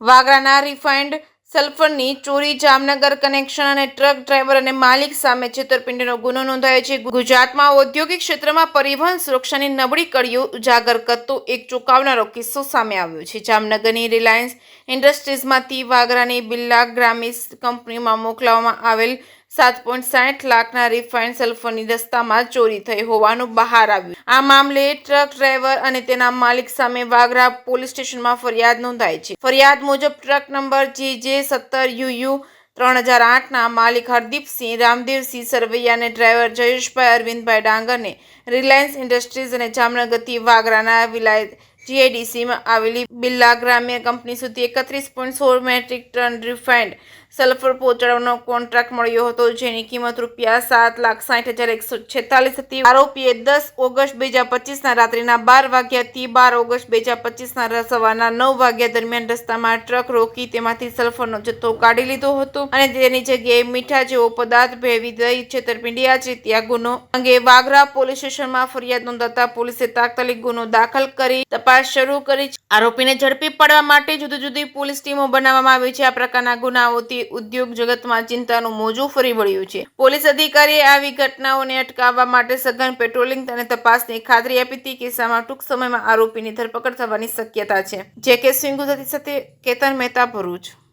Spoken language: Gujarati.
વાગરાના રિફાઇન્ડ સલ્ફરની ચોરી, જામનગર કનેક્શન અને ટ્રક ડ્રાઈવર અને માલિક સામે છેતરપિંડીનો ગુનો નોંધાયો છે. ગુજરાતમાં ઔદ્યોગિક ક્ષેત્રમાં પરિવહન સુરક્ષાની નબળી કડીઓ ઉજાગર કરતો એક ચોંકાવનારો કિસ્સો સામે આવ્યો છે. જામનગરની રિલાયન્સ ઇન્ડસ્ટ્રીઝમાંથી વાગરાની બિરલા ગ્રામિસ કંપનીમાં મોકલવામાં આવેલ 7.60 લાખના રિફાઇન્ડ સલ્ફરની રસ્તામાં ચોરી થઈ હોવાનું બહાર આવ્યું. આ મામલે ટ્રક ડ્રાઈવર અને તેના માલિક સામે વાગરા પોલીસ સ્ટેશનમાં ફરિયાદ નોંધાઈ છે. ફરિયાદ મુજબ ટ્રક નંબર JJ17UU 3008ના માલિક હરદીપસિંહ રામદેવસિંહ સરવૈયા અને ડ્રાઈવર જયેશભાઈ અરવિંદભાઈ ડાંગરને રિલાયન્સ ઇન્ડસ્ટ્રીઝ અને જામનગરથી વાગરાના વિલાયત GIDCમાં આવેલી બિરલા ગ્રામ્ય કંપની સુધી 31.16 મેટ્રિક ટન રિફાઇન્ડ સલ્ફર પહોંચાડવાનો કોન્ટ્રાક્ટ મળ્યો હતો, જેની કિંમત ₹7,60,146 હતી. આરોપીએ 10 ઓગસ્ટ 2025ના રાત્રિના 12 વાગ્યાથી 12 ઓગસ્ટ 2025ના સવારના 9 વાગ્યા દરમિયાન રસ્તામાં ટ્રક રોકી તેમાંથી સલ્ફરનો જથ્થો કાઢી લીધો હતો અને તેની જગ્યાએ મીઠા જેવો પદાર્થ ભેળવી દઈ છેતરપિંડી આચરી. આ ગુનો અંગે વાગરા પોલીસ સ્ટેશનમાં ફરિયાદ નોંધાતા પોલીસે તાત્કાલિક ગુનો દાખલ કરી તપાસ શરૂ કરી છે. આરોપીને ઝડપી પાડવા માટે જુદી જુદી પોલીસ ટીમો બનાવવામાં આવી છે. આ પ્રકારના ગુનાઓથી ઉદ્યોગ જગતમાં ચિંતાનું મોજું ફરી વળ્યું છે. પોલીસ અધિકારીએ આવી ઘટનાઓને અટકાવવા માટે સઘન પેટ્રોલિંગ અને તપાસની ખાતરી આપી હતી. કિસ્સામાં ટૂંક સમયમાં આરોપીની ધરપકડ થવાની શક્યતા છે. JK સ્વિંગ ગુજરાતી સાથે કેતન મહેતા, ભરૂચ.